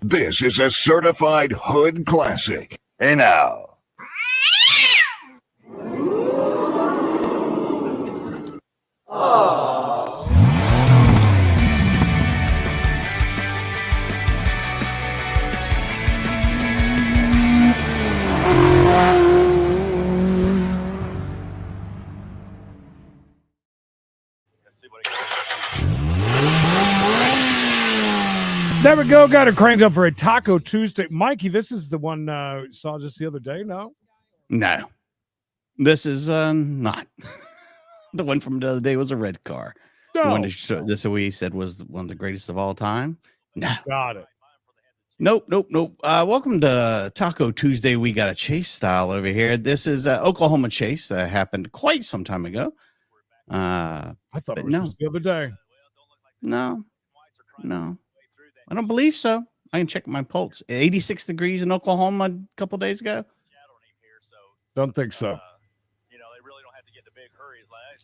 This is a certified hood classic. Hey now. There we go. Got it cranked up for a Taco Tuesday. Mikey, this is the one saw just the other day, no? No. This is not. The one from the other day was a red car. No. The one this we said was one of the greatest of all time. No. Got it. Nope. Welcome to Taco Tuesday. We got a chase style over here. This is Oklahoma chase that happened quite some time ago. I thought it was just the other day. No. I don't believe so. I can check my pulse. 86 degrees in Oklahoma a couple days ago. Don't think so.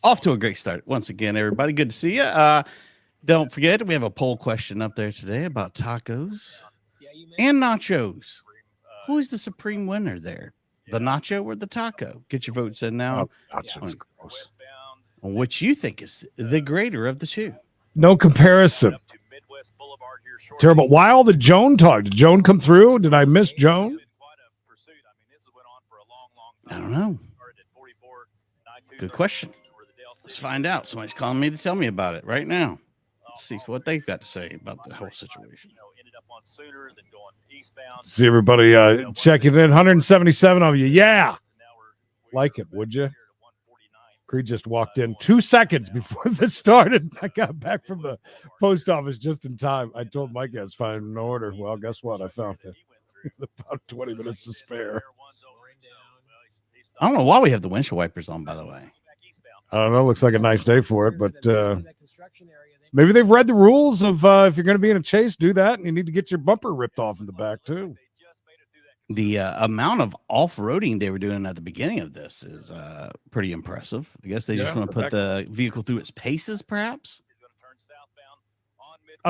Off to a great start. Once again, everybody, good to see you. Don't forget, we have a poll question up there today about tacos and nachos. Who is the supreme winner there? The nacho or the taco? Get your votes in now. Nacho's gross. On which you think is the greater of the two. No comparison. Terrible. Why all the Joan talk? Did Joan come through? Did I miss Joan? I don't know. Good question. Let's find out. Somebody's calling me to tell me about it right now. Let's see what they've got to say about the whole situation. See everybody checking in. 177 of you. Yeah. Like it, would you? Creed just walked in 2 seconds before this started. I got back from the post office just in time. I told Mikey I was finding an order. Well, guess what? I found it. About 20 minutes to spare. I don't know why we have the windshield wipers on, by the way. I don't know. Looks like a nice day for it, but maybe they've read the rules of if you're going to be in a chase, do that, and you need to get your bumper ripped off in the back, too. The amount of off-roading they were doing at the beginning of this is pretty impressive. I guess they just want to put the vehicle through its paces, perhaps.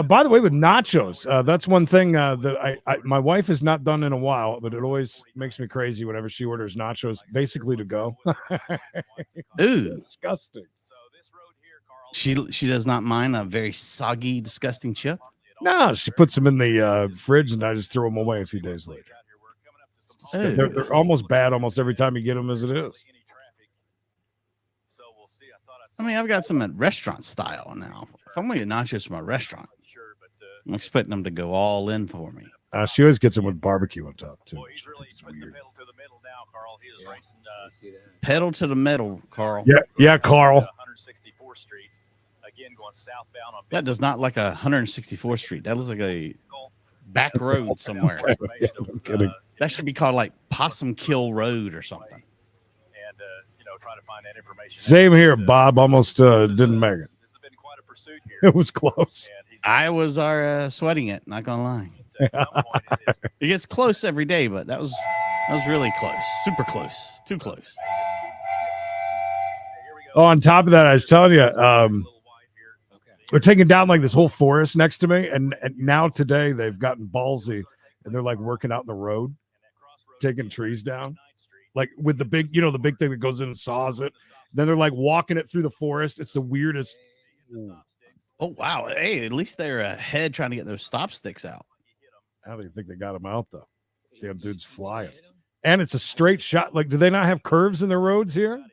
By the way, with nachos, that's one thing that my wife has not done in a while, but it always makes me crazy whenever she orders nachos, basically to go. Ooh, disgusting. She does not mind a very soggy, disgusting chip. No, she puts them in the fridge, and I just throw them away a few days later. They're almost bad almost every time you get them as it is. I mean, I've got some at restaurant style now. If I'm going to get nachos from a restaurant, I'm expecting them to go all in for me. She always gets them with barbecue on top, too. It's weird. Pedal to the metal, Carl. Yeah, Carl. That does not like 164th Street. That looks like a back road somewhere. Yeah, I'm kidding. That should be called like Possum Kill Road or something. And try to find that information. Same here, Bob. Almost didn't make it. This has been quite a pursuit here. It was close. I was sweating it. Not gonna lie. It gets close every day, but that was really close. Super close. Too close. Oh, on top of that, I was telling you, we're taking down like this whole forest next to me, and now today they've gotten ballsy, and they're like working out in the road, taking trees down, like with the big, the big thing that goes in and saws it. Then they're like walking it through the forest. It's the weirdest. Oh wow! Hey, at least they're ahead trying to get those stop sticks out. How do you think they got them out though? Damn dude's flying, and it's a straight shot. Like, do they not have curves in the roads here?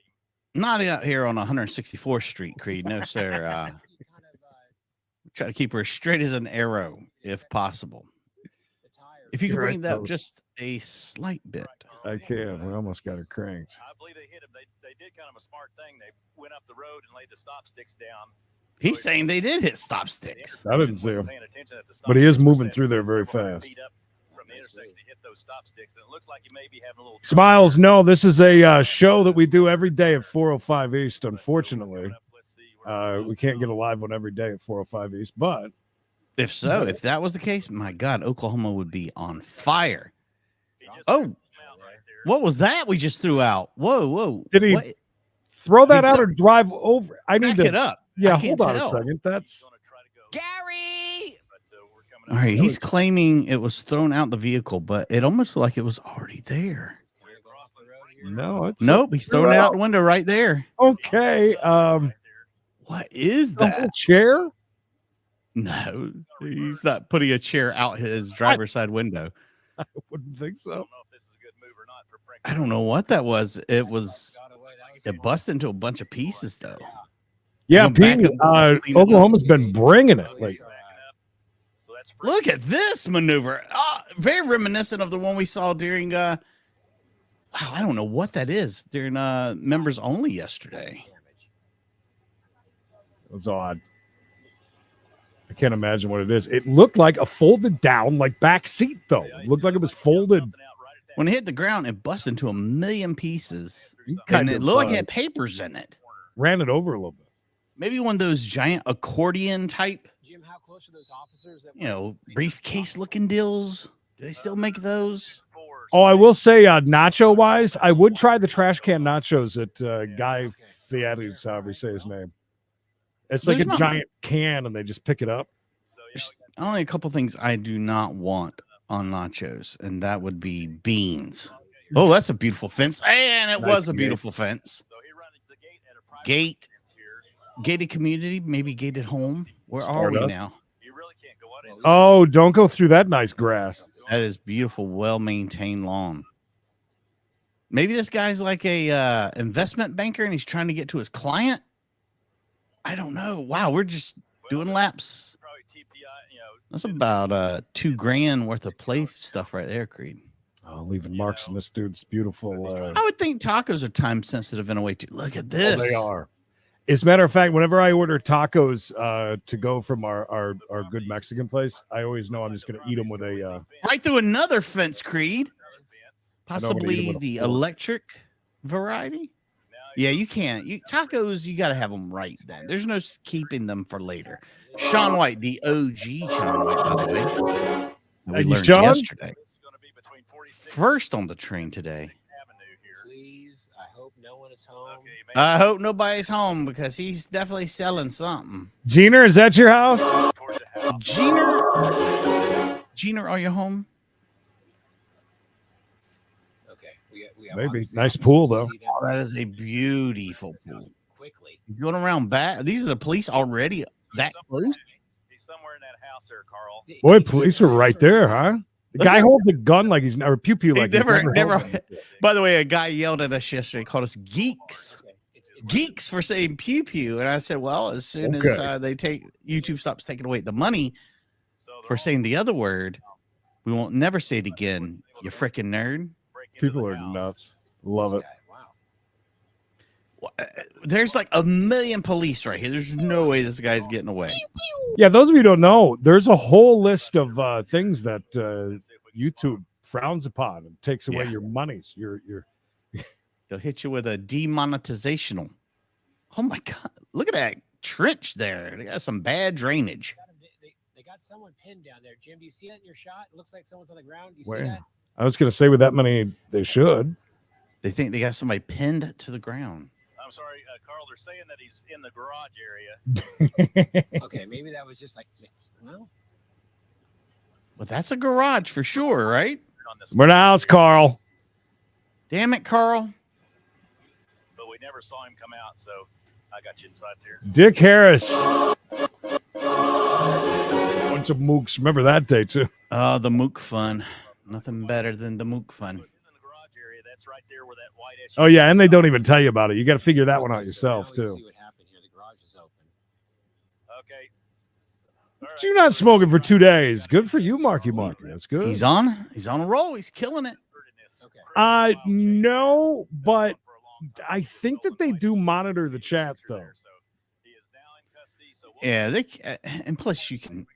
Not out here on 164th Street, Creed. No, sir. Try to keep her as straight as an arrow, if possible. If you could bring that up just a slight bit. I can. We almost got her cranked. I believe they hit him. They did kind of a smart thing. They went up the road and laid the stop sticks down. He's saying they did hit stop sticks. I didn't see him. But he is moving through there very fast. Smiles, no, this is a show that we do every day at 4:05 East, unfortunately. We can't get a live one every day at 4:05 East, but if that was the case, my God, Oklahoma would be on fire. Oh, what was that we just threw out? Whoa. Did he throw that out or drive over? I need to back it up. Yeah, hold on a second. That's Gary. All right, he's claiming it was thrown out the vehicle, but it almost looked like it was already there. No, it's Nope, he's throwing it out the window right there. okay. What is The whole that? chair? No, he's not putting a chair out his driver's side window. I wouldn't think so. I don't know what that was. It busted into a bunch of pieces, though. Yeah, Going back Pete, and clean it up. Oklahoma's been bringing it. Like, Look at this maneuver. Very reminiscent of the one we saw during wow, I don't know what that is during members only yesterday. it was odd. I can't imagine what it is. It looked like a folded down, like back seat, though. It looked like it was folded. When it hit the ground, it busted into a million pieces. You And kind it of looked like it had papers in it. ran it over a little bit. Maybe one of those giant accordion type, Jim, how close are those officers? briefcase looking deals. Do they still make those? Oh, I will say, nacho wise, I would try the trash can nachos at Guy Fieri's, however you say his name. It's like There's a not- giant can, and they just pick it up. Only a couple things I do not want on nachos, and that would be beans. Oh, that's a beautiful fence. And it was a beautiful fence. Gate, gated community, maybe gated home. Where are we Stardust. now? Oh, don't go through that nice grass. That is beautiful, well-maintained lawn. Maybe this guy's like a investment banker and he's trying to get to his client. I don't know. Wow, we're just doing laps. That's about $2,000 worth of play stuff right there, Creed. Oh, leaving marks on this dude's beautiful. I would think tacos are time sensitive in a way too. Look at Oh, this. they are. As a matter of fact, whenever I order tacos to go from our good Mexican place, I always know I'm just going to eat them with a. Right through another fence, Creed. I don't wanna eat 'em Possibly with a the fork. electric variety. Yeah, you can't. Tacos, you got to have them right then. There's no keeping them for later. Sean White, the OG Sean White, by the way. We Thank you, learned Sean. yesterday. First on the train today. Please, I hope no one is home. I hope nobody's home because he's definitely selling something. Jeaner, is that your house? Jeaner, are you home? Okay, we have Maybe. obviously Nice officers pool, who though. see them. Oh, that is a beautiful pool. Quickly. He's going around back. These are the police already that close. He's somewhere in that house there, Carl. Boy, police were right there, huh? The Look guy at- holds a gun like he's never pew pew He like he's never- held one. By the way, a guy yelled at us yesterday, called us geeks. Geeks for saying pew pew. And I said, well, as soon as YouTube stops taking away the money for saying the other word, we won't never say it again. You freaking nerd. People are nuts. Love it. Wow. There's like a million police right here. There's no way this guy's getting away. Yeah, those of you who don't know, there's a whole list of things that YouTube frowns upon and takes away Yeah. your monies. They'll hit you with a demonetizational. Oh my God. Look at that trench there. They got some bad drainage. They got someone pinned down there. Jim, do you see that in your shot? It looks like someone's on the ground. Do you Where? see that? I was going to say with that many, they should. They think they got somebody pinned to the ground. I'm sorry, Carl. They're saying that he's in the garage area. Okay, maybe that was just like, well, Well, that's a garage for sure, right? On this, We're in the house, Carl. Damn it, Carl. but we never saw him come out, so I got you inside there. Dick Harris. Bunch of mooks. Remember that day, too. Oh, the Mook fun. Nothing better than the Mook fun. In the garage area, that's right there where that white SUV Oh, yeah, and they don't even tell you about it. You got to figure that one out okay, so yourself, now we too. See what happened here. The garage is open. Okay. But you're not smoking for 2 days. Good for you, Marky Marky. That's good. He's on a roll. He's killing it. Okay. No, but I think that they do monitor the chat, though. Yeah, they and plus you can.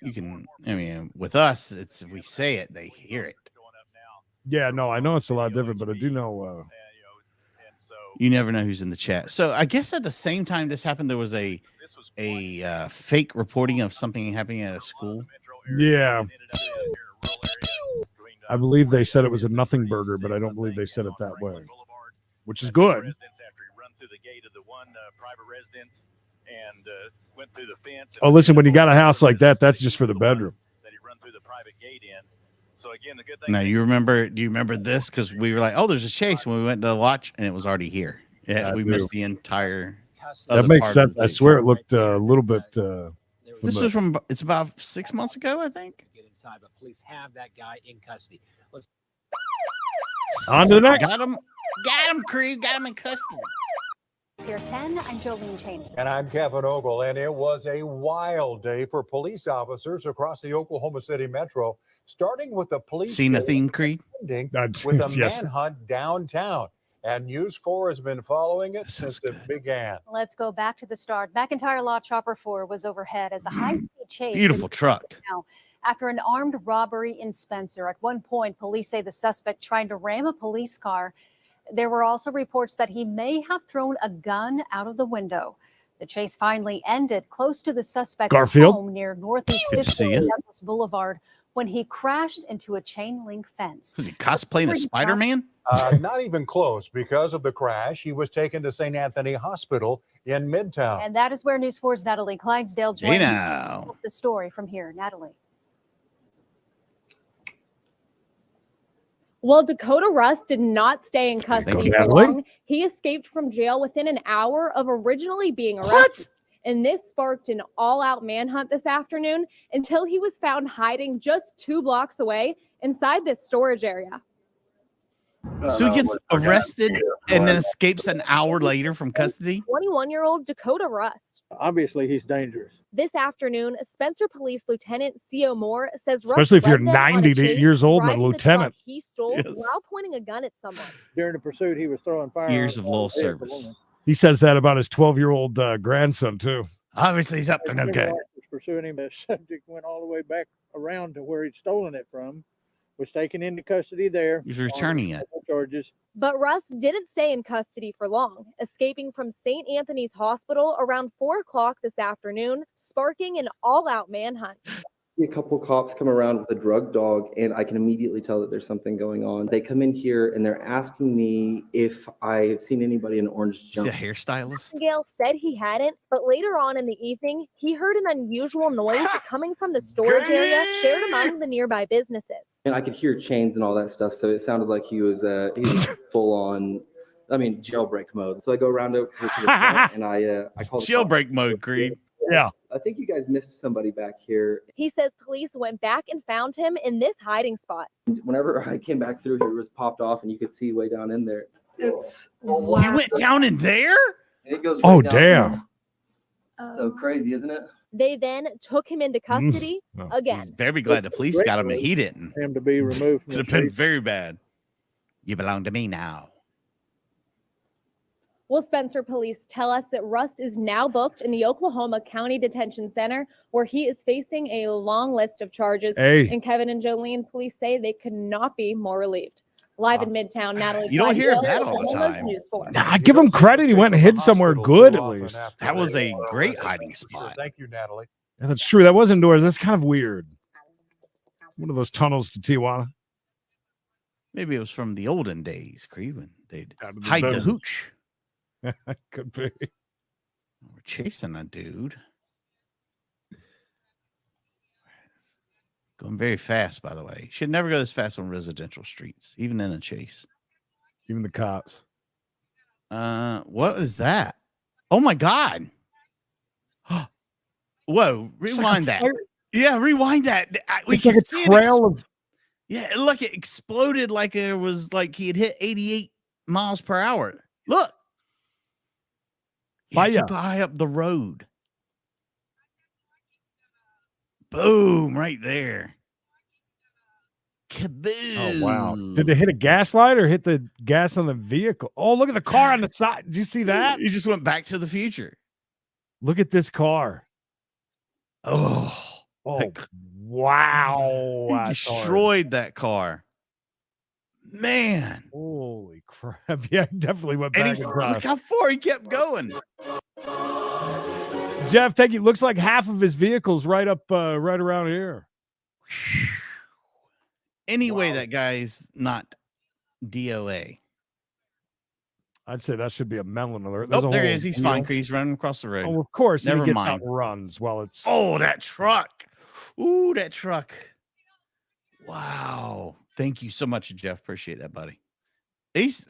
I mean, with us, it's if we say it, they hear it. Yeah, no, I know it's a lot different, but I do know. You never know who's in the chat. So I guess at the same time this happened, there was a fake reporting of something happening at a school. Yeah. I believe they said it was a nothing burger, but I don't believe they said it that way, which is good. After he run through the gate of the one private residence and went through the fence. Oh, listen, when you got a house like that, that's just for the bedroom. aid in. So again, the good thing. Now do you remember this? Because we were like, oh, there's a chase when we went to watch, and it was already here. Yeah, we missed the entire. That makes sense. I swear it looked a little bit. This was from. It's about 6 months ago, I think. Get inside, but police have that guy in custody. Let's On to the next. Got him, Creed. Got him in custody. Here 10, I'm Jolene Cheney. And I'm Kevin Ogle, and it was a wild day for police officers across the Oklahoma City metro, starting with the police. Seen a theme, Creed? Ending with a manhunt downtown. And News 4 has been following it since it began. Let's go back to the start. McIntyre Law Chopper 4 was overhead as a high-speed chase. Beautiful truck. After an armed robbery in Spencer. At one point, police say the suspect tried to ram a police car. There were also reports that he may have thrown a gun out of the window. The chase finally ended close to the suspect's home near Northeast 50th Boulevard when he crashed into a chain link fence. Was he cosplaying a Spider-Man? Not even close. Because of the crash, he was taken to St. Anthony Hospital in Midtown. And that is where News 4's Natalie Clydesdale joins the story from here. Natalie. Well, Dakota Rust did not stay in custody for long. He escaped from jail within an hour of originally being arrested. What? And this sparked an all-out manhunt this afternoon until he was found hiding just 2 blocks away inside this storage area. So he gets arrested and then escapes an hour later from custody? 21-year-old Dakota Rust. Obviously, he's dangerous. This afternoon, Spencer Police Lieutenant C.O. Moore says especially if you're 90 years old and a lieutenant. He stole while pointing a gun at someone. During the pursuit, he was throwing fire. Years of loyal service. He says that about his 12-year-old grandson, too. Obviously, he's up to no good. Pursuing him, the subject went all the way back around to where he'd stolen it from, was taken into custody there. He's returning it. Charges. But Russ didn't stay in custody for long, escaping from St. Anthony's Hospital around 4 o'clock this afternoon, sparking an all-out manhunt. A couple cops come around with a drug dog, and I can immediately tell that there's something going on. They come in here and they're asking me if I've seen anybody in orange jump. Is he a hairstylist? Gale said he hadn't, but later on in the evening, he heard an unusual noise coming from the storage area shared among the nearby businesses. And I could hear chains and all that stuff, so it sounded like he was full on, jailbreak mode. So I go around over to the front and I call jailbreak mode, Creed. Yeah. I think you guys missed somebody back here. He says police went back and found him in this hiding spot. Whenever I came back through here, it was popped off and you could see way down in there. It's wow. You went down in there? It goes right damn. So crazy, isn't it? They then took him into custody again. He's very glad the police got him and he didn't. Him to be removed from could have been very bad. You belong to me now. Well, Spencer police tell us that Rust is now booked in the Oklahoma County Detention Center, where he is facing a long list of charges. And Kevin and Jolene police say they could not be more relieved. Live in Midtown, Natalie. You don't hear that all the time. Nah, give him credit. He went and hid somewhere good, at least. That was a great hiding spot. Thank you, Natalie. Yeah, that's true. That was indoors. That's kind of weird. One of those tunnels to Tijuana. Maybe it was from the olden days, Creed, when they'd hide the hooch. Could be. We're chasing a dude. Going very fast, by the way. Should never go this fast on residential streets, even in a chase. Even the cops. What is that? Oh my God. Whoa, rewind that. Yeah, rewind that. We can see it. Yeah, look, it exploded like it was like he had hit 88 miles per hour. Look. Yeah, keep an eye up the road. Boom, right there. Kaboom. Oh, wow. Did they hit a gas light or hit the gas on the vehicle? Oh, look at the car on the side. Did you see that? You just went back to the future. Look at this car. Oh, wow. He destroyed that car. Man. Holy crap. Yeah, definitely went back. Look how far he kept going. Jeff, thank you. Looks like half of his vehicle's right up, right around here. Anyway, that guy's not DOA. I'd say that should be a melon alert. Oh, there he is. He's fine. He's running across the road. Oh, of course. Never he gets mind. Out and runs while it's. Oh, that truck. Ooh, that truck. Wow. Thank you so much, Jeff. Appreciate that, buddy. He's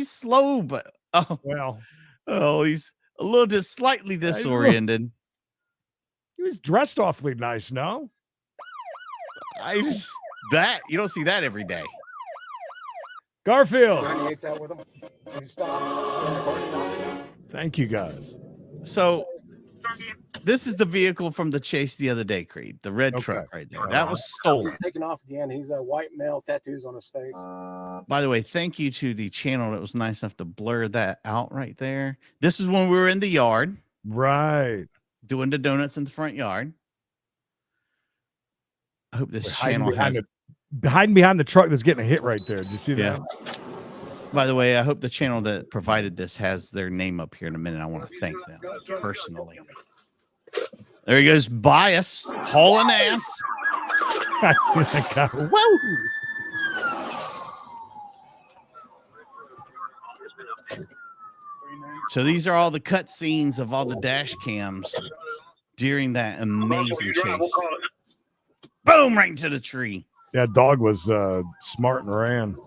slow, but he's a little just slightly disoriented. He was dressed awfully nice, no? You don't see that every day. Garfield. 98's out with him. He stopped. Thank you, guys. So this is the vehicle from the chase the other day, Creed. The red truck right there. That was stolen. He's taking off again. He's a white male, tattoos on his face. By the way, thank you to the channel that was nice enough to blur that out right there. This is when we were in the yard. Right. Doing the donuts in the front yard. I hope this channel has... Hiding behind the truck that's getting a hit right there. Did you see that? By the way, I hope the channel that provided this has their name up here in a minute. I want to thank them personally. There he goes, bias, hauling ass. Woo! So these are all the cut scenes of all the dash cams during that amazing chase. Boom, right into the tree. That dog was smart and ran.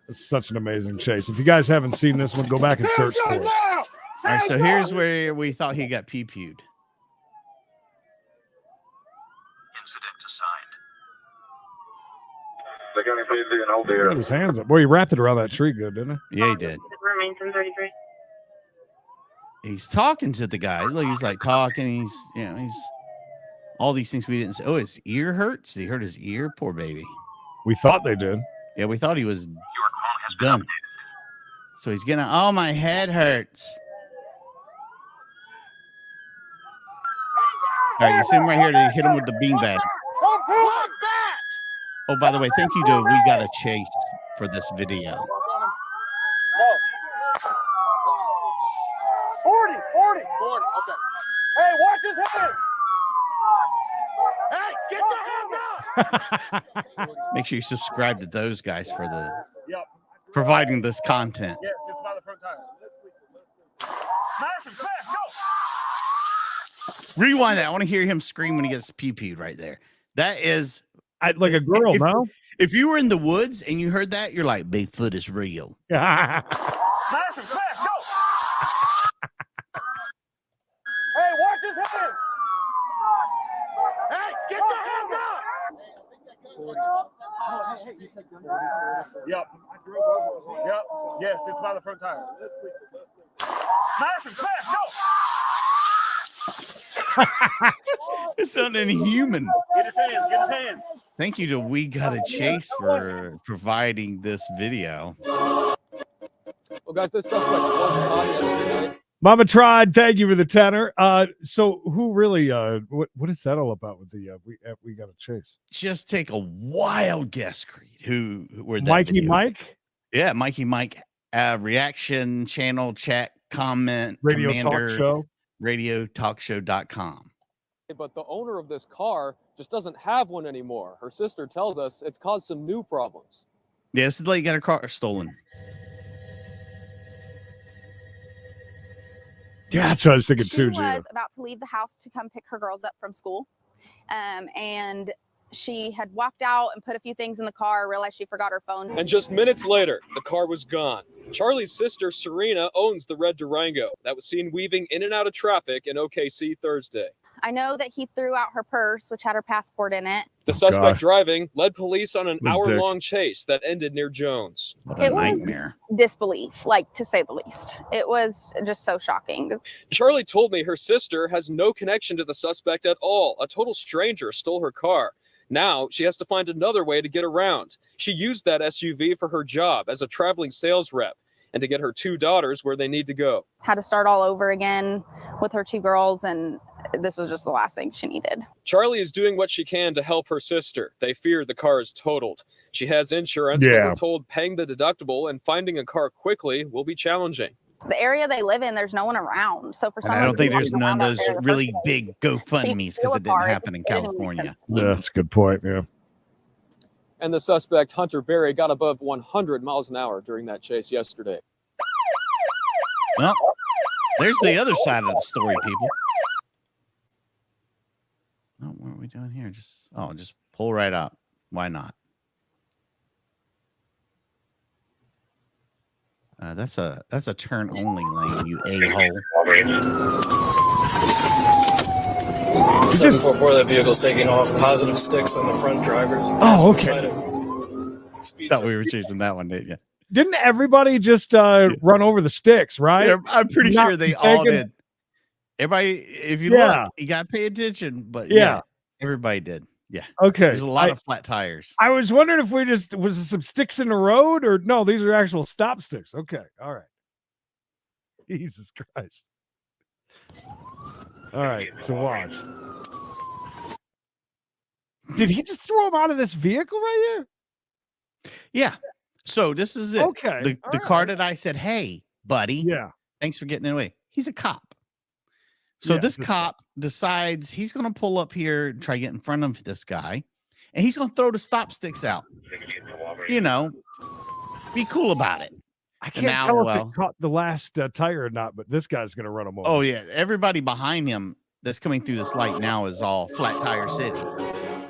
It's such an amazing chase. If you guys haven't seen this one, go back and search for it. All right, so here's where we thought he got pee-pewed. Incident assigned. He had his hands up. Boy, he wrapped it around that tree good, didn't he? Yeah, he did. Remains in 33. He's talking to the guy. Look, he's like talking. He's all these things we didn't say. Oh, his ear hurts. He hurt his ear. Poor baby. We thought they did. Yeah, we thought he was done. So he's gonna. Oh, my head hurts. All right, you see him right here to hit him with the beanbag. Oh, by the way, thank you to We Got a Chase for this video. 40. Okay. Hey, watch his head. Hey, get your hands up. Make sure you subscribe to those guys for the providing this content. Yes, it's by the front tire. Smash him, go. Rewind that. I want to hear him scream when he gets pee-peed right there. That is like a girl, no? If you were in the woods and you heard that, you're like, Bigfoot is real. Smash him, go. Hey, watch his head. Hey, get your hands up. Yep. Yes, it's by the front tire. Smash him, smash, go. It's something inhuman. Get his hands. Thank you to We Got a Chase for providing this video. Well, guys, this suspect was caught yesterday. Mama tried. Thank you for the tenor. So who really? What is that all about with the We Got a Chase? Just take a wild guess, Creed. Who were that Mikey video? Mike? Yeah, Mikey Mike. Reaction channel, chat, comment, Radio commander, talk show. radiotalkshow.com. But the owner of this car just doesn't have one anymore. Her sister tells us it's caused some new problems. Yeah, this is like got her car stolen. Yeah, that's what I was thinking too, She Gina. was about to leave the house to come pick her girls up from school. And she had walked out and put a few things in the car, realized she forgot her phone. And just minutes later, the car was gone. Charlie's sister, Serena, owns the red Durango that was seen weaving in and out of traffic in OKC Thursday. I know that he threw out her purse, which had her passport in it. The suspect gosh. driving led police on an What a hour-long chase that ended near Jones. What a It was nightmare. disbelief, like to say the least. It was just so shocking. Charlie told me her sister has no connection to the suspect at all. A total stranger stole her car. Now she has to find another way to get around. She used that SUV for her job as a traveling sales rep and to get her two daughters where they need to go. Had to start all over again with her two girls, and this was just the last thing she needed. Charlie is doing what she can to help her sister. They fear the car is totaled. She has insurance, but Yeah. we're told paying the deductible and finding a car quickly will be challenging. The area they live in, there's no one around. So for And some I don't reason, think they there's wanted to none of round out those there in the really first place. big GoFundMes because it didn't happen in California. Yeah, that's a good point. Yeah. And the suspect, Hunter Berry, got above 100 miles an hour during that chase yesterday. Well, there's the other side of the story, people. Oh, where are we we doing here? Just pull right up. Why not? That's a turn only lane, you a-hole. 744, that vehicle's taking off. Positive sticks on the front drivers. Oh, okay. Thought we were chasing that one, didn't you? Didn't everybody just run over the sticks, right? Yeah, I'm pretty sure they all did. Everybody, if you look, you got to pay attention. But yeah, everybody did. Yeah. Okay. There's a lot of flat tires. I was wondering if was it some sticks in the road or no, these are actual stop sticks. Okay. All right. Jesus Christ. All right. So watch. Did he just throw him out of this vehicle right here? Yeah. So this is it. Okay. The car that I said, hey, buddy. Yeah. Thanks for getting in the way. He's a cop. So this cop decides he's going to pull up here and try to get in front of this guy. And he's going to throw the stop sticks out. You know, be cool about it. I can't tell if it caught the last tire or not, but this guy's going to run him over. Oh, yeah. Everybody behind him that's coming through this light now is all Flat Tire City.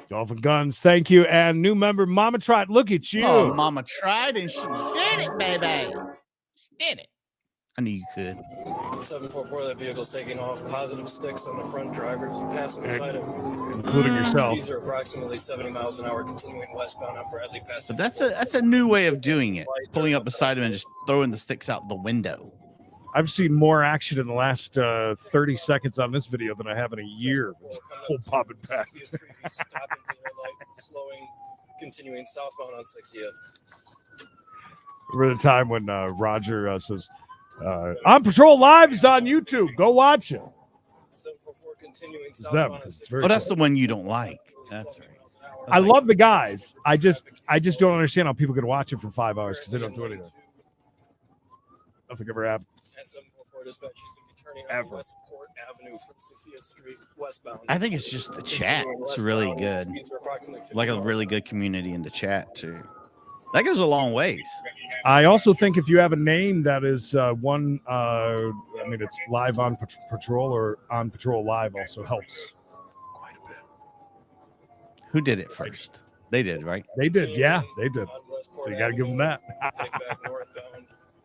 Dolphin Guns, thank you. And new member, Mama Tried. Look at you. Oh, Mama tried and she did it, baby. She did it. I knew you could. 744, that vehicle's taking off. Positive sticks on the front drivers and passenger side, including yourself. Speeds are approximately 70 miles an hour, continuing westbound on Bradley past. But that's a new way of doing it. Pulling up beside him and just throwing the sticks out the window. I've seen more action in the last 30 seconds on this video than I have in a year. Full popping back. Slowing, continuing southbound on 60th. Remember the time when Roger says, On Patrol Live is on YouTube. Go watch it. 744 continuing It's southbound them. on 60th. Oh, that's the one you don't like. That's right. I love the guys. I just don't understand how people can watch it for 5 hours because they don't do anything. Nothing ever happens. And 744 dispatch is going to be turning Ever. on Westport Avenue from 60th Street westbound. I think it's just the chat. It's really good. Like a really good community in the chat, too. That goes a long ways. I also think if you have a name that is it's live on Patrol or on Patrol Live also helps quite a bit. Who did it first? They did, right? They did. Yeah, they did. So you got to give them that.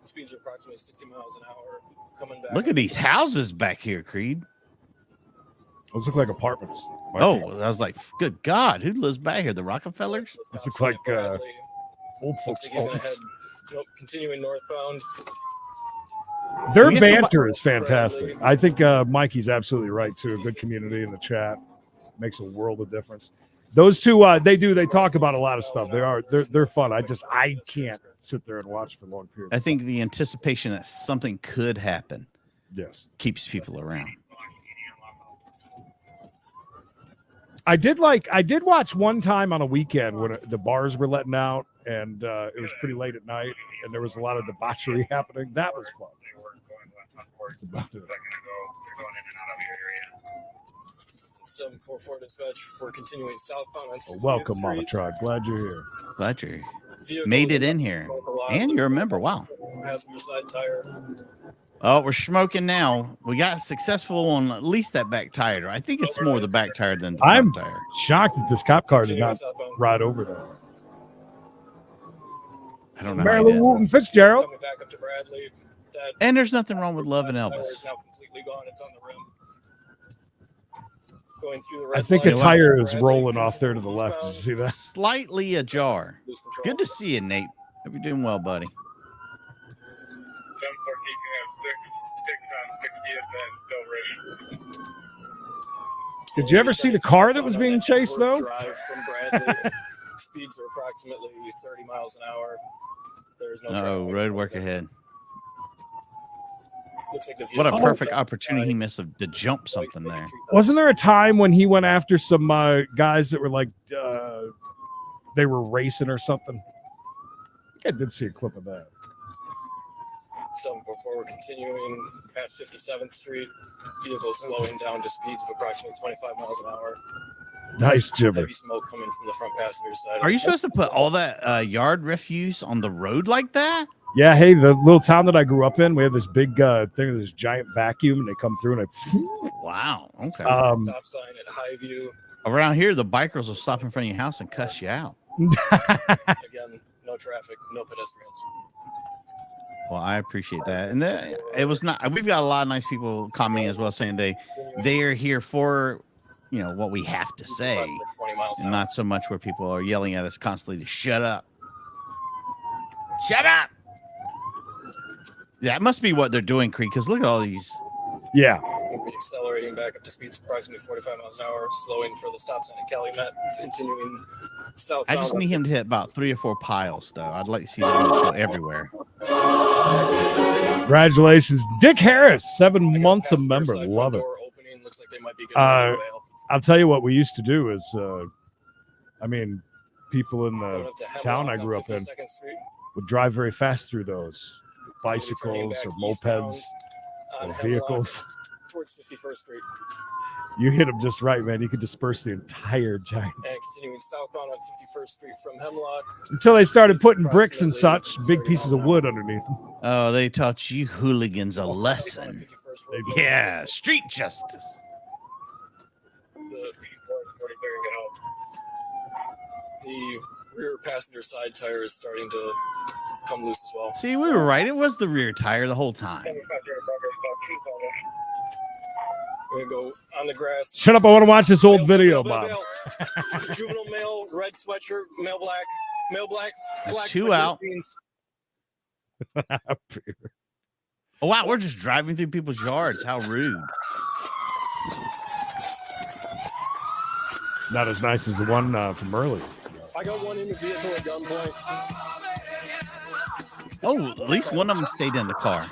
Speeds are approximately 60 miles an hour. Coming back. Look at these houses back here, Creed. Those look like apartments. Oh, I was like, good God, who lives back here? The Rockefellers? These look like old folks' He's going to homes. head, continuing northbound. Their banter is fantastic. I think Mikey's absolutely right, too. A good community in the chat makes a world of difference. Those two, they talk about a lot of stuff. They're fun. I can't sit there and watch for long periods. I think the anticipation that something could happen, keeps people around. I did watch one time on a weekend when the bars were letting out and it was pretty late at night and there was a lot of debauchery happening. That was fun. That's about it. 744 dispatch for continuing southbound on 60th Welcome, Street. Mama Tribe. Glad you're here. Glad you made it in here. And you're a member. Wow. Passenger side tire. Oh, we're smoking now. We got successful on at least that back tire. I think it's more the back tire than the I'm front tire. shocked that this cop car did not ride over there. I don't know. Marilyn Wooten Fitzgerald. Coming back up to Bradley. That And there's nothing wrong with loving tire Elvis. is now completely gone. It's on the rim. Going through the I red think a light. tire is rolling off there to the left. Did you see that? Slightly ajar. Good to see you, Nate. Hope you're doing well, buddy. Did you ever see the car that was being chased, though? Drive from Bradley. Speeds are approximately 30 miles an hour. There's no Oh, traffic. road work ahead. Looks like the What a vehicle- perfect opportunity he missed to jump something there. Wasn't there a time when he went after some guys that were like, they were racing or something? I think I did see a clip of that. 744, we're continuing past 57th Street. Vehicle slowing down to speeds of approximately 25 miles an hour. Nice jibber. Heavy smoke coming from the front passenger side. Are you supposed to put all that yard refuse on the road like that? Yeah, hey, the little town that I grew up in, we have this big thing, this giant vacuum, and they come through and Wow. Okay. Stop sign at Highview. Around here, the bikers will stop in front of your house and cuss you out. Again, no traffic, no pedestrians. Well, I appreciate that, and it was not. We've got a lot of nice people commenting as well, saying they are here for, you know, what we have to say, and not so much where people are yelling at us constantly to shut up. Shut up. That must be what they're doing, Creed. Because look at all these. Yeah. We'll be accelerating back up to speeds approximately 45 miles an hour, slowing for the stop sign at Calumet, continuing southbound. I just need him to hit about 3 or 4 piles, though. I'd like to see them go everywhere. Congratulations, Dick Harris, 7 months a member. Love it. Looks like they might be getting I'll tell you what we used to do is, I mean, people in the town I grew up in would drive very fast through those bicycles or mopeds or vehicles. Towards 51st Street. You hit them just right, man. You could disperse the entire giant. And continuing southbound on 51st Street from Hemlock. Until they started putting bricks and such, big pieces of wood underneath them. Oh, they taught you hooligans a lesson. Yeah, street justice. The rear passenger side tire is starting to come loose as well. See, we were right. It was the rear tire the whole time. We're going to go on the grass. Shut up. I want to watch this old video, Bob. Juvenile male, red sweatshirt, male black, That's black 2 out. jeans. Oh, wow. We're just driving through people's yards. How rude. Not as nice as the one from earlier. I got one in the vehicle at gunpoint. Oh, at least one of them stayed in the car.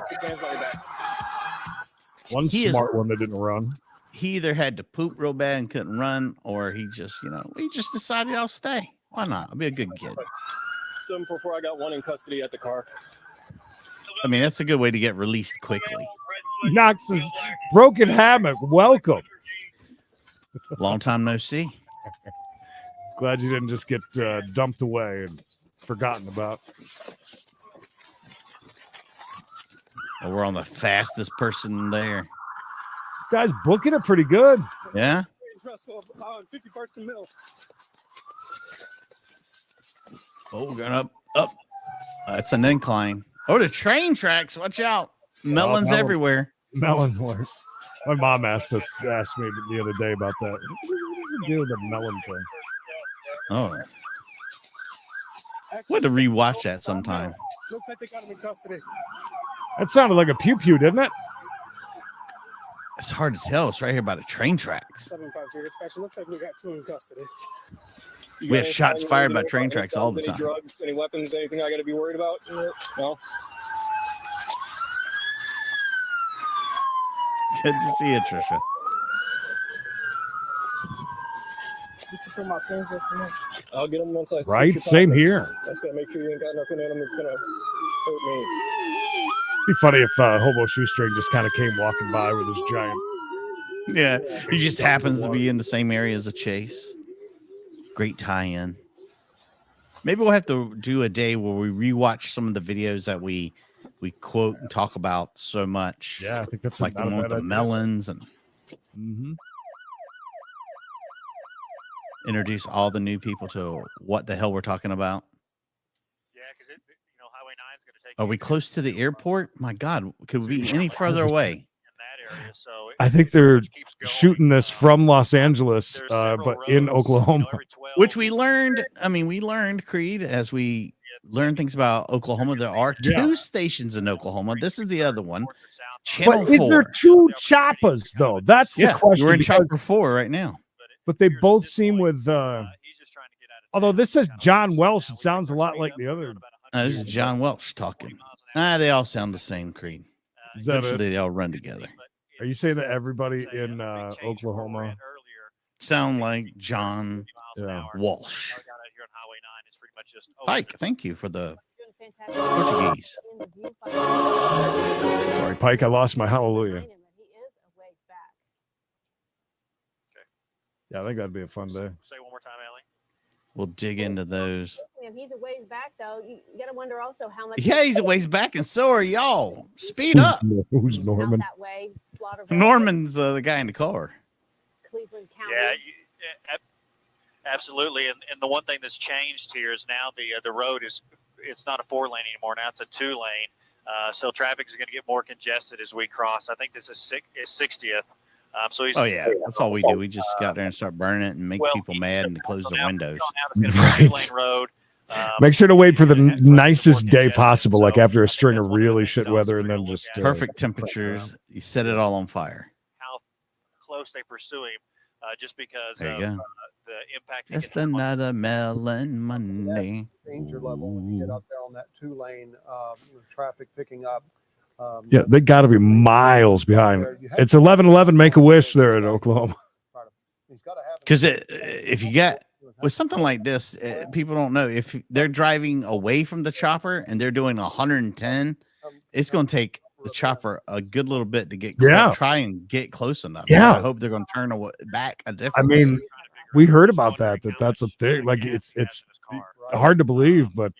One smart one that didn't run. He either had to poop real bad and couldn't run, or he just, he just decided I'll stay. Why not? I'll be a good kid. 744, I got one in custody at the car. I mean, that's a good way to get released quickly. Knox's broken hammock. Welcome. Long time no see. Glad you didn't just get dumped away and forgotten about. Well, we're on the fastest person there. This guy's booking it pretty good. Yeah. 51st and Mill. Oh, we're going up. That's an incline. Oh, the train tracks. Watch out. Melons everywhere. Melon work. My mom asked me the other day about that. What does it do with the melon thing? Oh. We'll have to rewatch that sometime. Looks like they got him in custody. That sounded like a pew-pew, didn't it? It's hard to tell. It's right here by the train tracks. 753 dispatch. Looks like we got 2 in custody. We have shots fired by train tracks all the time. Any drugs, any weapons, anything I got to be worried about? No. Good to see you, Trisha. I'll get them once I right, same here. I just gotta make sure you ain't got nothing in them that's gonna hurt me. It'd be funny if Hobo Shoestring just kind of came walking by with his giant. Yeah, he just happens to be in the same area as a Chase. Great tie-in. Maybe we'll have to do a day where we rewatch some of the videos that we quote and talk about so much. Yeah, I think that's like the one with the melons and introduce all the new people to what the hell we're talking about. Yeah, because Highway 9 is going to take. Are we close to the airport? My God, could we be any further away? I think they're shooting this from Los Angeles, but in Oklahoma. Which we learned. I mean, we learned, Creed, as we learn things about Oklahoma. There are 2 stations in Oklahoma. This is the other one. Channel 4. Is there 2 choppers, though? That's the question. We're in chopper 4 right now. But they both seem with, although this says John Welsh, it sounds a lot like the other. This is John Welsh talking. They all sound the same, Creed. Eventually, they all run together. Are you saying that everybody in Oklahoma sound like John Walsh? Pike, thank you for the Portuguese. Sorry, Pike, I lost my hallelujah. Yeah, I think that'd be a fun day. Say one more time, Allie. We'll dig into those. If he's a ways back, though, you got to wonder also how much. Yeah, he's a ways back, and so are y'all. Speed up. Who's Norman? That way, Norman's the guy in the car. Cleveland County. Yeah, Absolutely, and the one thing that's changed here is now the road it's not a 4-lane anymore. Now it's a 2-lane. So traffic is going to get more congested as we cross. I think this is 60th. So he's, that's all we do. We just go out there and start burning it and make people mad and close the windows. Right. Road. Make sure to wait for the nicest day possible, like after a string of really shit weather, and then just perfect temperatures. You set it all on fire. How close they pursue him, just because there of you go. The impact. Just another melon Monday. Danger level when you get up there on that 2-lane, traffic picking up. Yeah, they got to be miles behind. It's 11:11. Make a wish there in Oklahoma. Because if you get with something like this, people don't know if they're driving away from the chopper and they're doing 110. It's going to take the chopper a good little bit to get try and get close enough. Yeah, I hope they're going to turn back a different. I mean, we heard about that's a thing. Like it's hard to believe, but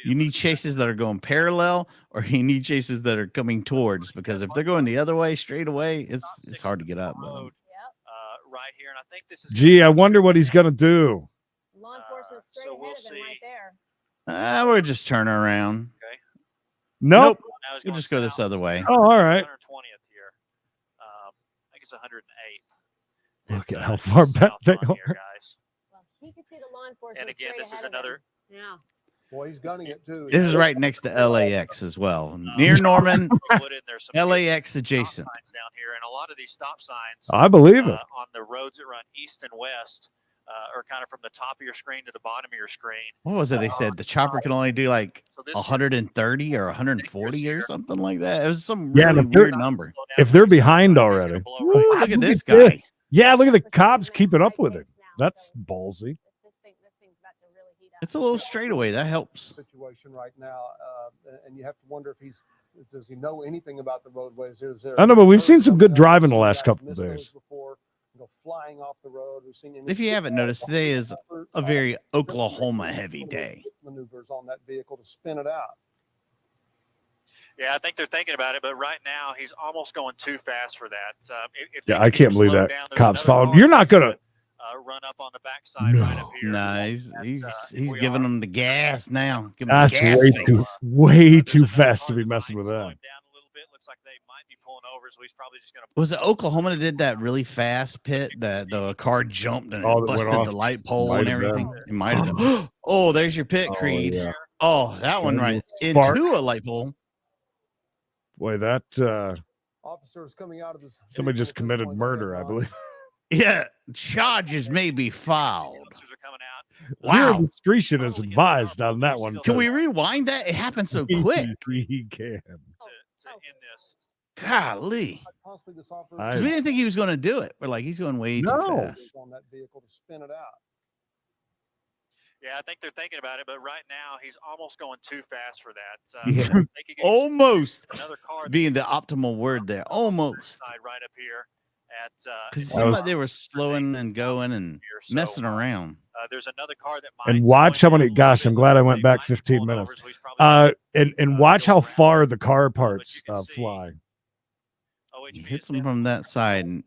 you need chases that are going parallel, or you need chases that are coming towards. Because if they're going the other way, straight away, it's hard to get up. Right here, and I think this is. Gee, I wonder what he's gonna do. Law enforcement straight ahead of him right there. We'll just turn around. Okay. Nope. We'll just go this other way. Oh, all right. 120th here. I think it's 108. Look at how far back they are. Guys. Well, he could see the law enforcement. And again, this is another. Yeah. Boy, he's gunning it too. This is right next to LAX as well, near Norman. LAX adjacent. Down here, and a lot of these stop signs. I believe it. On the roads that run east and west, are kind of from the top of your screen to the bottom of your screen. What was it? They said the chopper can only do like 130 or 140 or something like that. It was some really weird number. If they're behind already, look at this guy. Yeah, look at the cops keeping up with it. That's ballsy. It's a little straightaway. That helps. Situation right now, and you have to wonder if does he know anything about the roadways? I know, but we've seen some good driving the last couple of days. Flying off the road. We've seen. If you haven't noticed, today is a very Oklahoma heavy day. Maneuvers on that vehicle to spin it out. Yeah, I think they're thinking about it, but right now he's almost going too fast for that. Yeah, I can't believe that cops following. You're not gonna run up on the backside right up here. Nah, he's giving them the gas now. That's way too fast to be messing with that. Was it Oklahoma that did that really fast pit that the car jumped and it busted the light pole and everything? It might have been. Oh, there's your pit, Creed. Yeah. Oh, that one right into a light pole. Boy, that officers coming out of this. Somebody just committed murder, I believe. Yeah, charges may be filed. Wow, discretion is advised on that one. Can we rewind that? It happened so quick. We can. Golly. Because we didn't think he was going to do it. We're like, he's going way too fast. On that vehicle to spin it out. Yeah, I think they're thinking about it, but right now he's almost going too fast for that. Yeah. Almost being the optimal word there. Almost. Right up here at because it seemed like they were slowing and going and messing around. There's another car that might. And watch how many. Gosh, I'm glad I went back 15 minutes. And watch how far the car parts fly. He hits them from that side and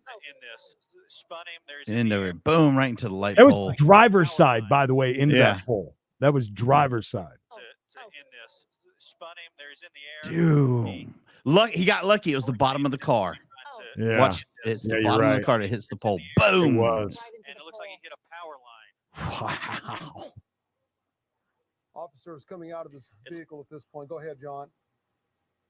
into it. Boom, right into the light pole. That pole. was driver's side, by the way, into that pole. That was driver's side. Dude, he got lucky. It was the bottom of the car. Yeah. Watch, it's the bottom of the car that hits the pole. Boom. It was. And it looks like he hit a power line. Wow. Officers coming out of this vehicle at this point. Go ahead, John.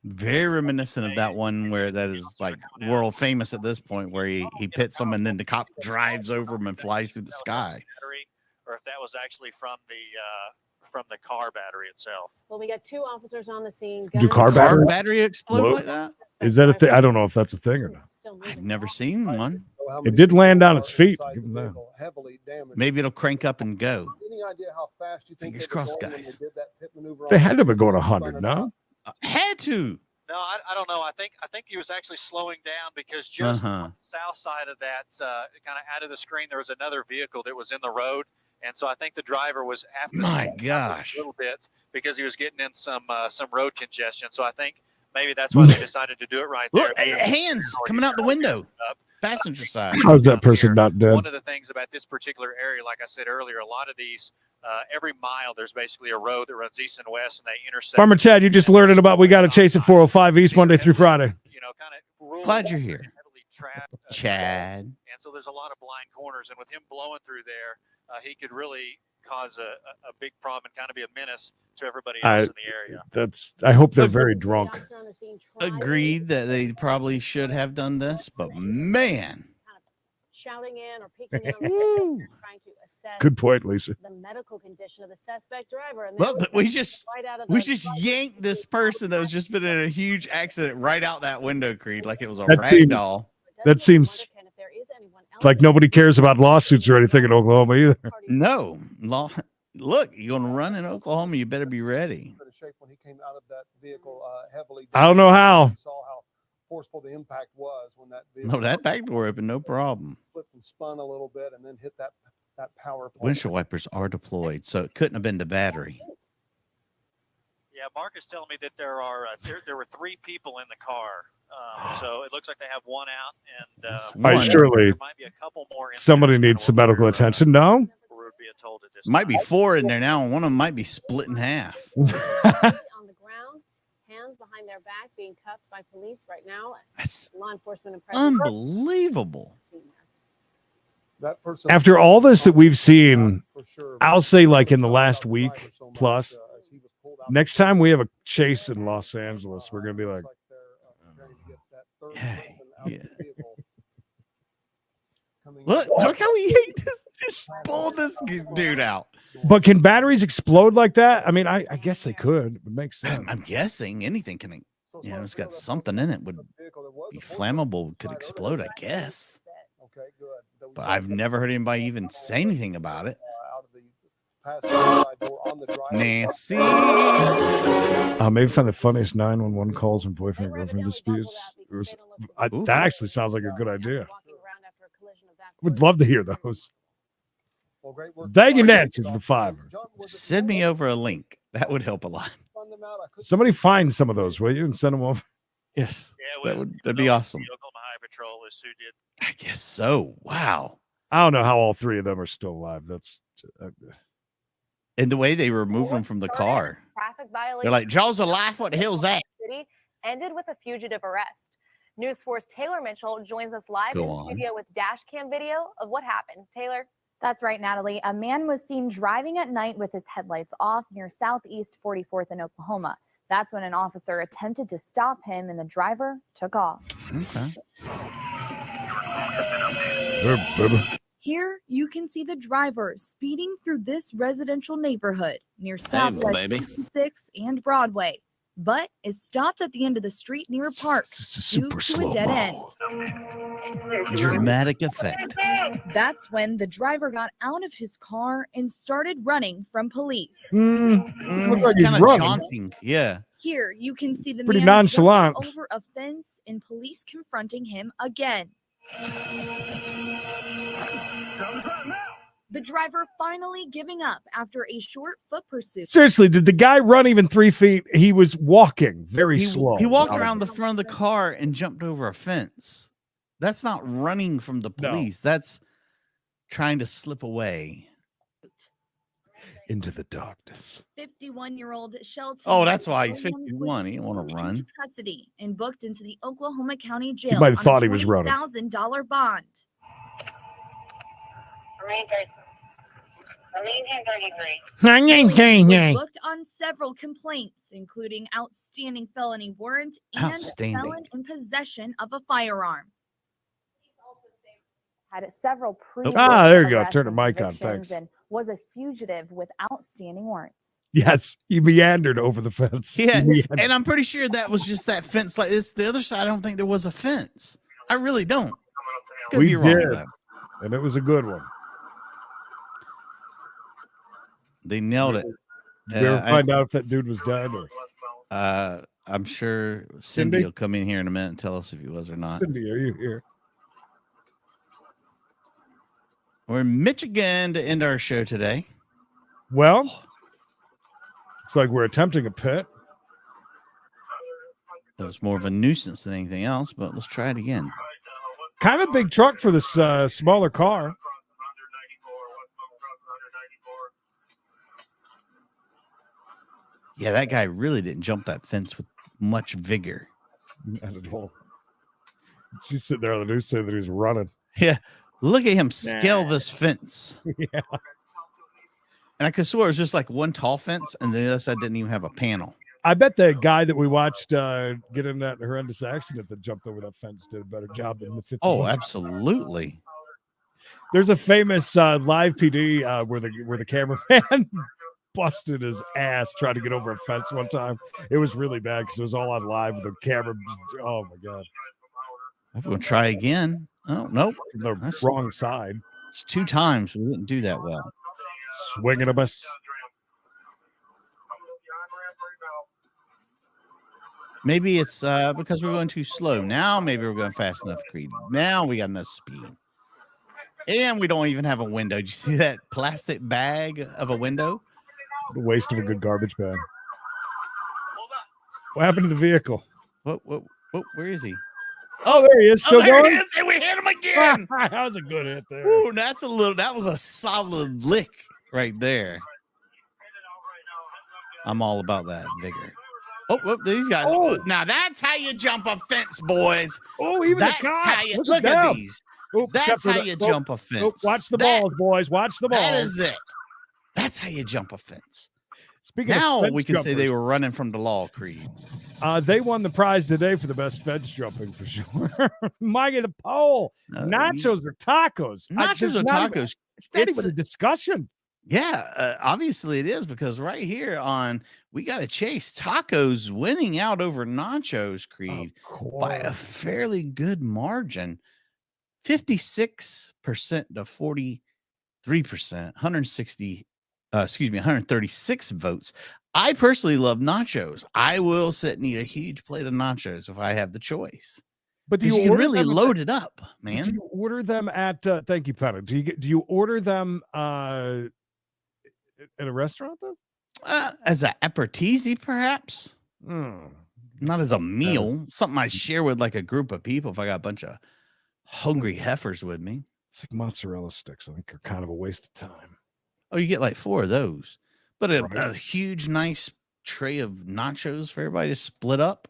Very reminiscent of that one where that is like world famous at this point, where he pits them and then the cop drives over him and flies through the sky. Or if that was actually from the car battery itself. Well, we got 2 officers on the scene. Do car battery explode like that? Is that a thing? I don't know if that's a thing or not. I've never seen one. It did land on its feet. Maybe it'll crank up and go. Any idea how fast you think? Fingers crossed, guys. They had to have been going 100, no? Had to. No, I don't know. I think he was actually slowing down because just on the south side of that, kind of out of the screen, there was another vehicle that was in the road, and so I think the driver was after my gosh a little bit because he was getting in some road congestion. So I think maybe that's why they decided to do it right there. Look, hands coming out the window. passenger side. How's that person not dead? One of the things about this particular area, like I said earlier, a lot of these, every mile, there's basically a road that runs east and west, and they intersect. Farmer Chad, you just learned about we got to chase at 405 East Monday through Friday. You know, kind of rural. Glad you're here, Chad. And so there's a lot of blind corners, and with him blowing through there, he could really cause a big problem and kind of be a menace to everybody else in the area. I hope they're very drunk. Agreed that they probably should have done this, but man. Shouting in or peeking in on the trying to assess Good point, Lisa. the medical condition of the suspect driver. And Look, we just yanked this person that was just been in a huge accident right out that window, Creed, like it was a rag doll. That seems like nobody cares about lawsuits or anything in Oklahoma either. No. Look, you're going to run in Oklahoma, you better be ready. When he came out of that vehicle, heavily I don't know how. Saw how forceful the impact was when that No, that back door open, no problem. flipped and spun a little bit and then hit that power pole. Windshield wipers are deployed, so it couldn't have been the battery. Yeah, Mark is telling me that there were 3 people in the car. So it looks like they have one out, and Surely there might be a couple more. somebody needs some medical attention. No? We're being told at this Might be 4 in there now, and one of them might be split in half. on the ground, hands behind their back, being cuffed by police right now. That's law enforcement. unbelievable. That person After all this that we've seen, I'll say like in the last week plus, next time we have a chase in Los Angeles, we're going to be like, yeah. Look how he just pulled this dude out. But can batteries explode like that? I mean, I guess they could. It makes sense. I'm guessing anything can, it's got something in it, would be flammable, could explode, I guess. But I've never heard anybody even say anything about it. Nancy. Maybe find the funniest 911 calls when boyfriend and girlfriend disputes. That actually sounds like a good idea. Would love to hear those. Thank you, Nancy, for the $5. Send me over a link. That would help a lot. Somebody find some of those, will you, and send them over? Yes, that'd be awesome. The Oklahoma Highway Patrol is who did. I guess so. Wow. I don't know how all 3 of them are still alive. That's and the way they removed them from the car. Traffic violation. They're like, Joe's alive. What the hell's that? City ended with a fugitive arrest. News Force Taylor Mitchell joins us live in the studio with dash cam video of what happened. Taylor. That's right, Natalie. A man was seen driving at night with his headlights off near Southeast 44th in Oklahoma. That's when an officer attempted to stop him and the driver took off. Okay. Here you can see the driver speeding through this residential neighborhood near Southwest 6 and Broadway, but is stopped at the end of the street near a park due to a dead end. Dramatic effect. That's when the driver got out of his car and started running from police. It's kind of jaunting. Yeah. Here you can see the pretty man nonchalant over a fence and police confronting him again. The driver finally giving up after a short foot pursuit. Seriously, did the guy run even 3 feet? He was walking very slow. He walked around the front of the car and jumped over a fence. That's not running from the police. No. That's trying to slip away into the darkness. 51-year-old Shelton. Oh, that's why he's 51. He didn't want to run. Custody and booked into the Oklahoma County Jail. He might have thought he was running. $1,000 bond. Was booked on several complaints, including outstanding felony warrant and felon in possession of a firearm. Had several there you go. Turn the mic on. Thanks. And was a fugitive with outstanding warrants. Yes, he meandered over the fence. Yeah, and I'm pretty sure that was just that fence like this. The other side, I don't think there was a fence. I really don't. Could be wrong, did, and it was a good one. They nailed it. Did we ever find out if that dude was dead or? I'm sure Cindy will come in here in a minute and tell us if he was or not. Cindy, are you here? We're in Michigan to end our show today. Well, it's like we're attempting a pit. It was more of a nuisance than anything else, but let's try it again. Kind of a big truck for this smaller car. Yeah, that guy really didn't jump that fence with much vigor. Not at all. She's sitting there on the news saying that he's running. Yeah. Look at him scale this fence. Yeah. And I could swear it was just like one tall fence, and the other side didn't even have a panel. I bet the guy that we watched get in that horrendous accident that jumped over that fence did a better job than the 50. Oh, absolutely. There's a famous live PD where the cameraman busted his ass trying to get over a fence one time. It was really bad because it was all on live with the camera. Oh my god! I'm gonna try again. Oh nope, the wrong side. It's 2 times we didn't do that well. Swinging a bus. Maybe it's because we're going too slow. Now maybe we're going fast enough, Creed. Now we got enough speed. And we don't even have a window. Did you see that plastic bag of a window? The waste of a good garbage bag. What happened to the vehicle? What, where is he? Oh, there he is. Still there going? He is. And we hit him again. That was a good hit there. Ooh, that was a solid lick right there. I'm all about that vigor. Oh, these guys. Oh. Now that's how you jump a fence, boys. Oh, even that's the cop. how you look at these. That's how you jump a fence. Watch the balls, boys. Watch the balls. That is it. That's how you jump a fence. Speaking now of fence we can jumpers, say they were running from the law, Creed. They won the prize today for the best fence jumping for sure. Mikey the pole. Nachos or tacos? Nachos or tacos? It's not even a discussion. Yeah, obviously it is, because right here on We Got to Chase, tacos winning out over nachos, Creed, by a fairly good margin. 56% to 43%, 136 votes. I personally love nachos. I will sit and eat a huge plate of nachos if I have the choice. But you can really load it up, man. Do you order them at thank you, Penna. Do you order them at a restaurant though? As an appetizer, perhaps. Not as a meal. Something I share with like a group of people if I got a bunch of hungry heifers with me. It's like mozzarella sticks. I think are kind of a waste of time. Oh, you get like 4 of those. But a huge, nice tray of nachos for everybody to split up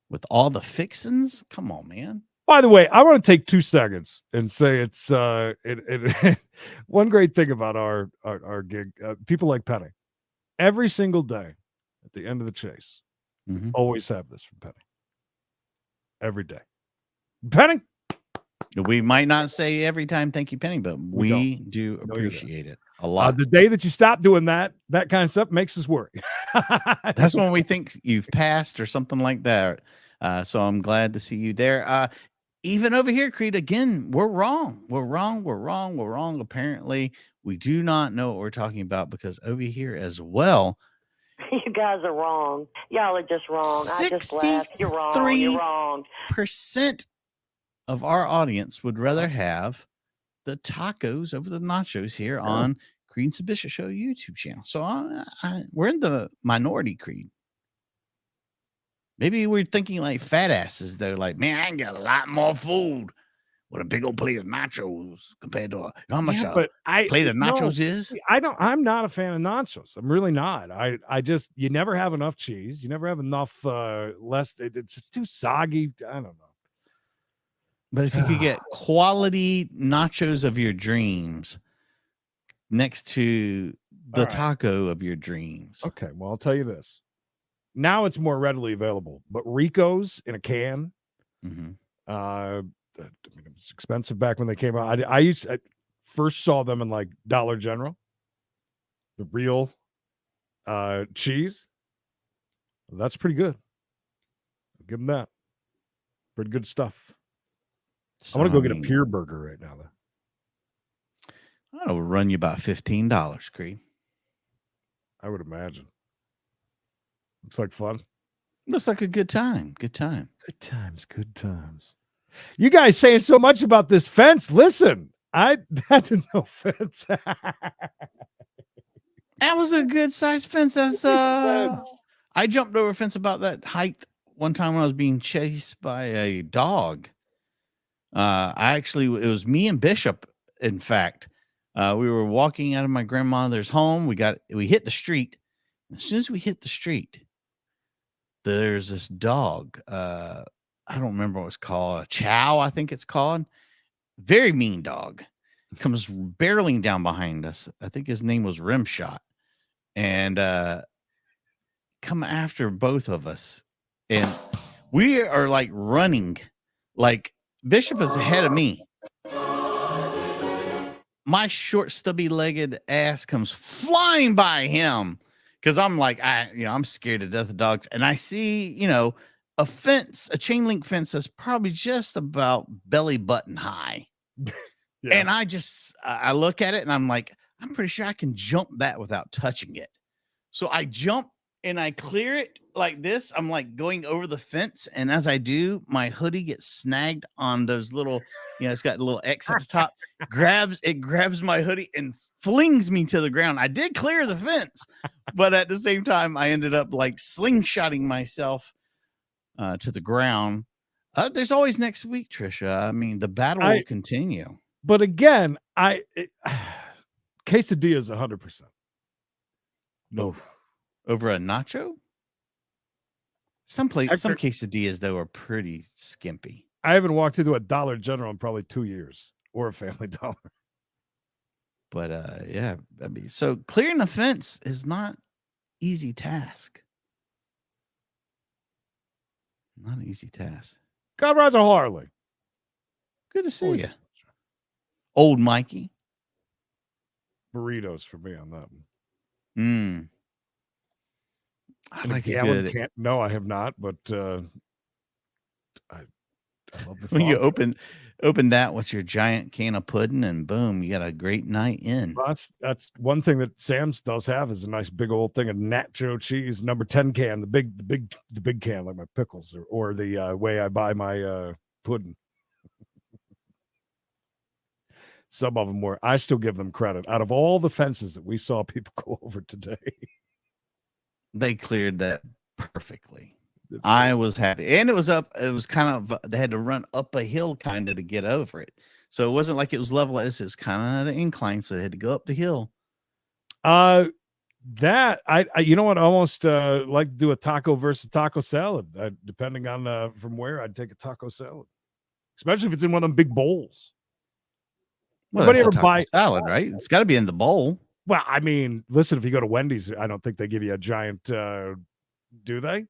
with all the fixins. Come on, man. By the way, I want to take 2 seconds and say it's one great thing about our gig. People like Penny. Every single day at the end of the chase, always have this from Penny. Every day. Penny. We might not say every time, thank you, Penny, but we do appreciate it a lot. The day that you stop doing that kind of stuff makes us worry. That's when we think you've passed or something like that. So I'm glad to see you there. Even over here, Creed, again, we're wrong. We're wrong. Apparently, we do not know what we're talking about, because over here as well. You guys are wrong. Y'all are just wrong. I just laughed. You're wrong. You're wrong. 63% of our audience would rather have the tacos over the nachos here on Creedence and Bishop Show YouTube channel. So we're in the minority, Creed. Maybe we're thinking like fat asses. They're like, man, I can get a lot more food with a big old plate of nachos compared to how much a plate of nachos is. I'm not a fan of nachos. I'm really not. I just, you never have enough cheese. You never have enough it's just too soggy. I don't know. But if you could get quality nachos of your dreams next to the taco of your dreams. Okay, well, I'll tell you this. Now it's more readily available, but Rico's in a can. I mean, it was expensive back when they came out. I first saw them in like Dollar General. The real cheese. That's pretty good. I'll give them that. Pretty good stuff. So, I want to go get a Pure Burger right now, though. That'll run you about $15, Creed. I would imagine. Looks like fun. Looks like a good time. Good time. Good times. Good times. You guys saying so much about this fence. Listen, that's no fence. That was a good sized fence. That's I jumped over a fence about that height one time when I was being chased by a dog. It was me and Bishop. In fact, we were walking out of my grandmother's home. We hit the street. As soon as we hit the street, there's this dog. I don't remember what it's called. A chow, I think it's called. Very mean dog. Comes barreling down behind us. I think his name was Rimshot. And come after both of us. And we are like running. Like Bishop is ahead of me. My short, stubby-legged ass comes flying by him because I'm like, I'm scared to death of dogs. And I see, a fence, a chain link fence that's probably just about belly button high. Yeah. And I look at it and I'm like, I'm pretty sure I can jump that without touching it. So I jump and I clear it like this. I'm like going over the fence. And as I do, my hoodie gets snagged on those little, it's got a little X at the top, grabs my hoodie and flings me to the ground. I did clear the fence, but at the same time, I ended up like slingshotting myself to the ground. There's always next week, Trisha. I mean, the battle will continue. But again, quesadilla is 100%. No. Over a nacho? Some quesadillas, though, are pretty skimpy. I haven't walked into a Dollar General in probably 2 years, or a Family Dollar. But so clearing the fence is not easy task. Not an easy task. God rides a Harley. Good to see you. Old Mikey. Burritos for me on that one. I like it good. No, I have not, but I love the when you open that with your giant can of pudding, and boom, you got a great night in. Well, that's one thing that Sam's does have is a nice big old thing of nacho cheese, number 10 can, the big can, like my pickles, or the way I buy my pudding. Some of them were. I still give them credit. Out of all the fences that we saw people go over today, they cleared that perfectly. I was happy. And it was kind of, they had to run up a hill kind of to get over it. So it wasn't like it was level. It was kind of an incline. So they had to go up the hill. That I you know what, almost like to do a taco versus taco salad. Depending on from where, I'd take a taco salad, especially if it's in one of them big bowls. Well, that's a taco salad, right? It's got to be in the bowl. Well, I mean, listen, if you go to Wendy's, I don't think they give you a giant, do they?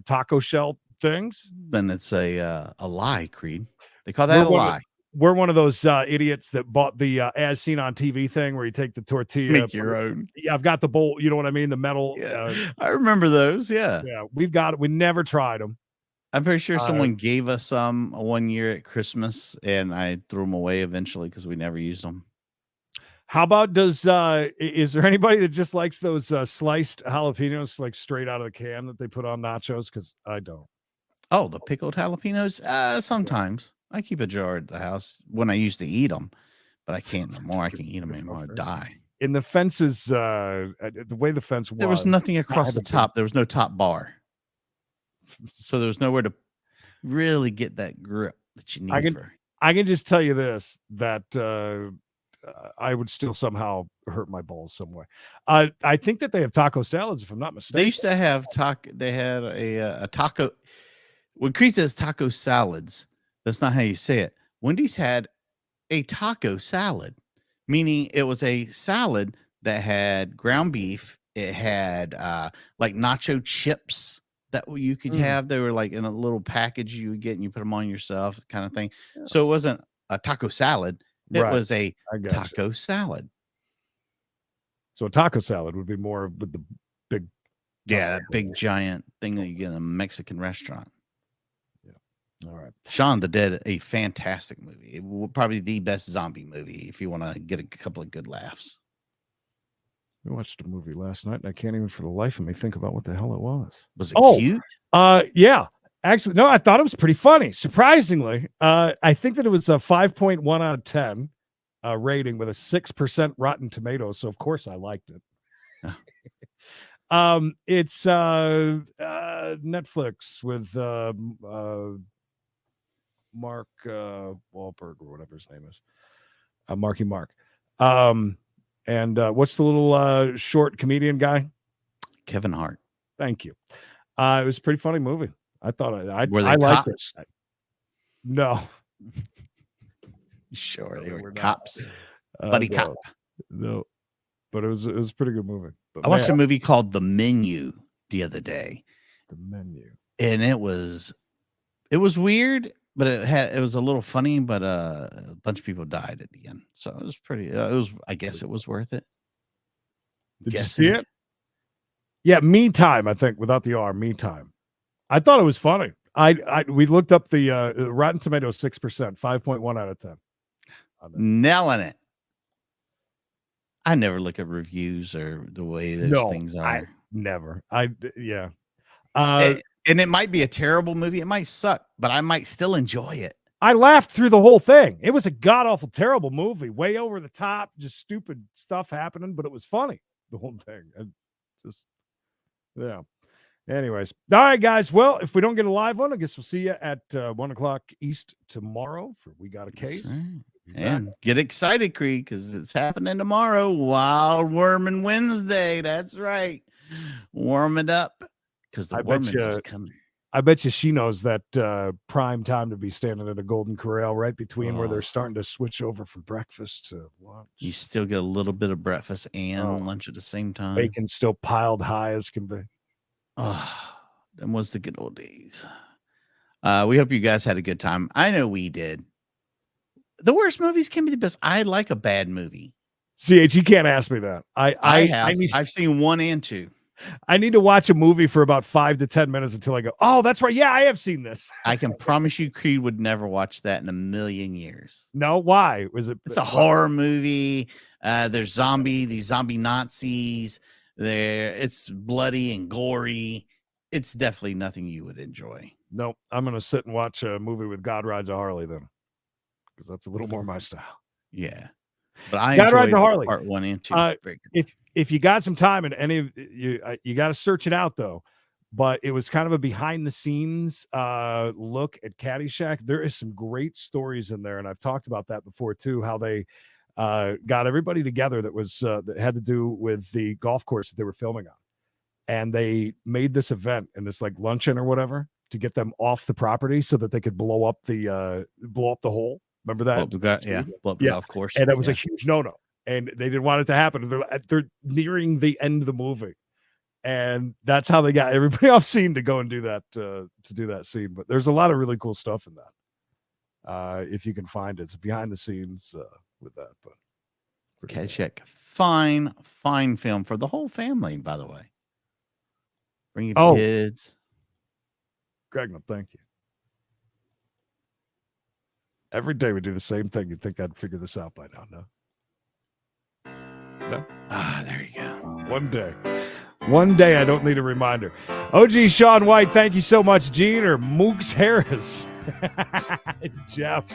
Taco shell things? Then it's a lie, Creed. They call that a lie. We're one of those idiots that bought the as seen on TV thing where you take the tortilla. Make your own. Yeah, I've got the bowl. You know what I mean? The metal. Yeah, I remember those. Yeah. Yeah, we've got it. We never tried them. I'm pretty sure someone gave us some one year at Christmas, and I threw them away eventually because we never used them. How about is there anybody that just likes those sliced jalapenos like straight out of the can that they put on nachos? Because I don't. Oh, the pickled jalapenos? Sometimes. I keep a jar at the house when I used to eat them, but I can't no more. I can't eat them anymore. I die. In the fences, the way the fence was, there was nothing across the top. There was no top bar. So there was nowhere to really get that grip that you need. I can just tell you this, that I would still somehow hurt my balls somewhere. I think that they have taco salads, if I'm not mistaken. They used to have taco. They had a taco. When Creed says taco salads, that's not how you say it. Wendy's had a taco salad, meaning it was a salad that had ground beef. It had like nacho chips that you could have. They were like in a little package you would get, and you put them on yourself, kind of thing. Yeah. So it wasn't a taco salad. It was a taco salad. So a taco salad would be more with the big. Yeah, that big giant thing that you get in a Mexican restaurant. Yeah. All right. Shaun the Dead, a fantastic movie. Probably the best zombie movie if you want to get a couple of good laughs. We watched a movie last night, and I can't even for the life of me think about what the hell it was. Was it cute? Yeah. Actually, no, I thought it was pretty funny. Surprisingly, I think that it was a 5.1 out of 10 rating with a 6% Rotten Tomatoes. So of course I liked it. It's Netflix with Mark Wahlberg or whatever his name is. Marky Mark. And what's the little short comedian guy? Kevin Hart. Thank you. It was a pretty funny movie. I thought I liked cops? it. No. Sure, they were cops. Buddy cop. No. But it was a pretty good movie. But I watched a movie called The Menu the other day. The Menu. And it was weird, but it was a little funny, but a bunch of people died at the end. So it was pretty I guess it was worth it. Did you see it? Yeah, Me Time, I think, without the R, Me Time. I thought it was funny. We looked up the Rotten Tomatoes 6%, 5.1 out of 10. Nailing it. I never look at reviews or the way those things are. Never. Yeah. And it might be a terrible movie. It might suck, but I might still enjoy it. I laughed through the whole thing. It was a god-awful, terrible movie. Way over the top, just stupid stuff happening, but it was funny, the whole thing. And just, yeah. Anyways. All right, guys. Well, if we don't get a live one, I guess we'll see you at 1 o'clock East tomorrow for We Got a Case. Right. And get excited, Creed, because it's happening tomorrow. Wild Worming Wednesday. That's right. Warm it up because the Wormins is coming. I bet you she knows that prime time to be standing at a Golden Corral right between where they're starting to switch over from breakfast to lunch. You still get a little bit of breakfast and lunch at the same time. Bacon still piled high as can be. Oh, that was the good old days. We hope you guys had a good time. I know we did. The worst movies can be the best. I like a bad movie. CH, you can't ask me that. I've seen 1 and 2. I need to watch a movie for about 5 to 10 minutes until I go, oh, that's right. Yeah, I have seen this. I can promise you Creed would never watch that in a million years. No, why? It's a horror movie. There's these zombie Nazis. It's bloody and gory. It's definitely nothing you would enjoy. Nope. I'm going to sit and watch a movie with God Rides a Harley then, because that's a little more my style. Yeah. But I God Rides enjoyed a Harley. part 1 and 2. Very good. If you got some time and any of you got to search it out though, but it was kind of a behind the scenes look at Caddyshack. There is some great stories in there, and I've talked about that before too. How they got everybody together that was that had to do with the golf course that they were filming on, and they made this event and this like luncheon or whatever to get them off the property so that they could blow up the hole. Remember that? Blow up the golf course. And that was a huge no-no. And they didn't want it to happen. They're nearing the end of the movie. And that's how they got everybody off scene to go and do that, to do that scene. But there's a lot of really cool stuff in that. If you can find it. It's behind the scenes with that. But Caddyshack. Fine film for the whole family, by the way. Bring your kids. Greg, no, thank you. Every day we do the same thing. You'd think I'd figure this out by now, no? No? There you go. One day I don't need a reminder. OG Sean White, thank you so much. Gene or Mooks Harris. Jeff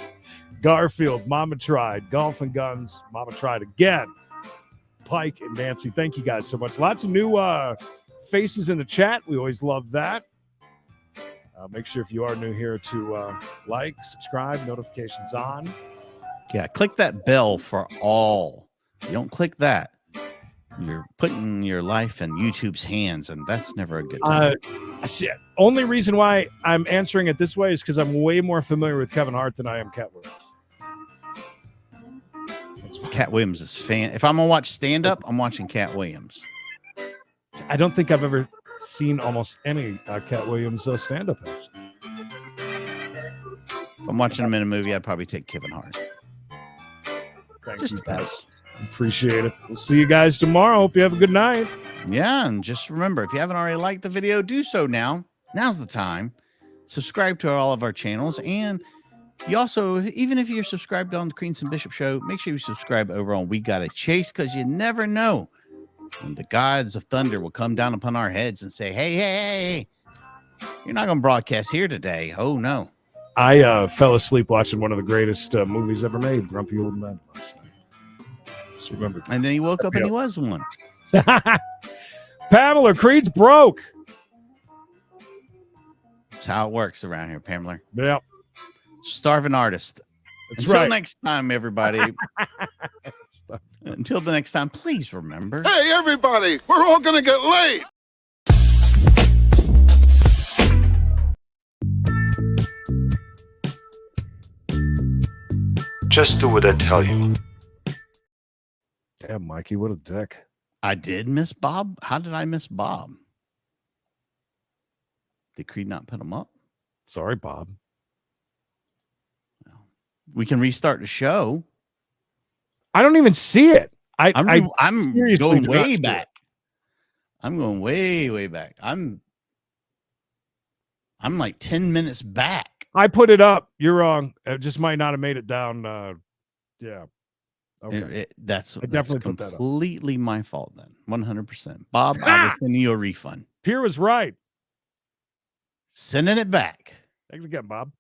Garfield, Mama Tried. Golf and Guns, Mama Tried again. Pike and Nancy, thank you guys so much. Lots of new faces in the chat. We always love that. Make sure if you are new here to like, subscribe, notifications on. Yeah, click that bell for all. You don't click that, you're putting your life in YouTube's hands, and that's never a good time. Only reason why I'm answering it this way is because I'm way more familiar with Kevin Hart than I am Cat Williams. Cat Williams is If I'm gonna watch stand-up, I'm watching Cat Williams. I don't think I've ever seen almost any Cat Williams stand-up. If I'm watching him in a movie, I'd probably take Kevin Hart. Thank you guys. Appreciate it. We'll see you guys tomorrow. Hope you have a good night. Yeah, and just remember, if you haven't already liked the video, do so now. Now's the time. Subscribe to all of our channels, and you also, even if you're subscribed on the Creedence and Bishop Show, make sure you subscribe over on We Gotta Chase, because you never know when the gods of thunder will come down upon our heads and say, hey, you're not going to broadcast here today. Oh, no. I fell asleep watching one of the greatest movies ever made, Grumpy Old Men, last night. Just remember that. And then he woke up and he was one. Pamela, Creed's broke. That's how it works around here, Pamela. Yep. Starving artist. That's Until right. next time, everybody. Until the next time, please remember. Hey, everybody, we're all going to get late. Just do what I tell you. Damn, Mikey, what a dick. I did miss Bob. How did I miss Bob? Did Creed not put him up? Sorry, Bob. We can restart the show. I don't even see it. I'm seriously going do not way see back. it. I'm going way back. I'm like 10 minutes back. I put it up. You're wrong. It just might not have made it down. Yeah. Okay. That's definitely put that up. completely my fault then. 100%. Bob, I will send you a refund. Pierre was right. Sending it back. Thanks again, Bob.